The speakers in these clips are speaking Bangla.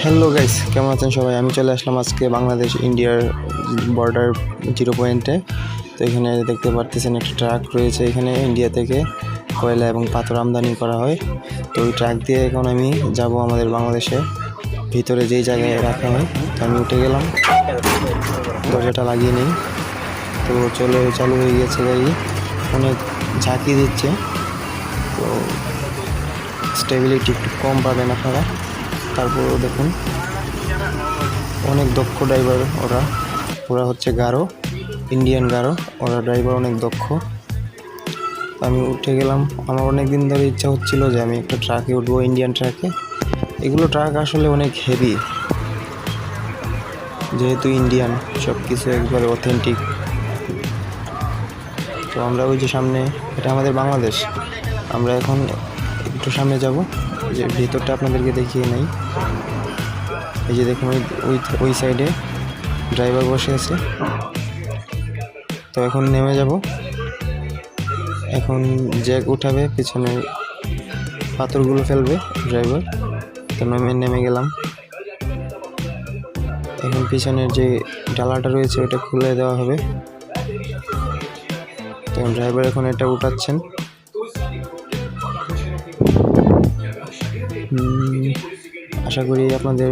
হ্যালো গাইস, কেমন আছেন সবাই? আমি চলে আসলাম আজকে বাংলাদেশ ইন্ডিয়ার বর্ডার 0 পয়েন্টে। তো এখানে দেখতে পারতেছেন একটা ট্রাক রয়েছে। এখানে ইন্ডিয়া থেকে কয়লা এবং পাথর আমদানি করা হয়। তো ওই ট্রাক দিয়ে এখন আমি যাব আমাদের বাংলাদেশে, ভিতরে যেই জায়গায় রাখা হয়। তো আমি উঠে গেলাম, দরজাটা লাগিয়ে নিই। তো চালু হয়ে গেছে গাড়ি, অনেক ঝাঁকি দিচ্ছে। তো স্টেবিলিটি একটু কম পাবেন আপনারা। তারপরেও দেখুন অনেক দক্ষ ড্রাইভার ওরা হচ্ছে গারো, ইন্ডিয়ান গারো। ওরা ড্রাইভার অনেক দক্ষ। আমি উঠে গেলাম। আমার অনেক দিন ধরে ইচ্ছা হচ্ছিল যে আমি একটা ট্রাকে উঠবো, ইন্ডিয়ান ট্রাকে। এগুলো ট্রাক আসলে অনেক হেভি, যেহেতু ইন্ডিয়ান, সব কিছু একবারে অথেন্টিক। তো আমরা ওই যে সামনে, এটা আমাদের বাংলাদেশ। আমরা এখন একটু সামনে যাব, যে ভিতরটা আপনাদেরকে দেখিয়ে নেই। এই যে দেখুন ওই সাইডে ড্রাইভার বসে আছে। তো এখন নেমে যাব, এখন জ্যাক উঠাবে, পিছনে পাথরগুলো ফেলবে ড্রাইভার। তো নেমে গেলাম। এখন পিছনের যে ডালাটা রয়েছে ওটা খুলে দেওয়া হবে। তো ড্রাইভার এখন এটা উঠাচ্ছেন। আশা করি আপনাদের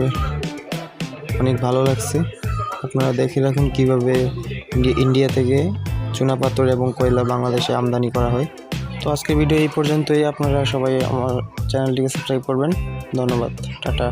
অনেক ভালো লাগছে। আপনারা দেখে রাখুন কীভাবে ইন্ডিয়া থেকে চুনাপাথর এবং কয়লা বাংলাদেশে আমদানি করা হয়। তো আজকের ভিডিও এই পর্যন্তই। আপনারা সবাই আমার চ্যানেলটিকে সাবস্ক্রাইব করবেন। ধন্যবাদ, টাটা।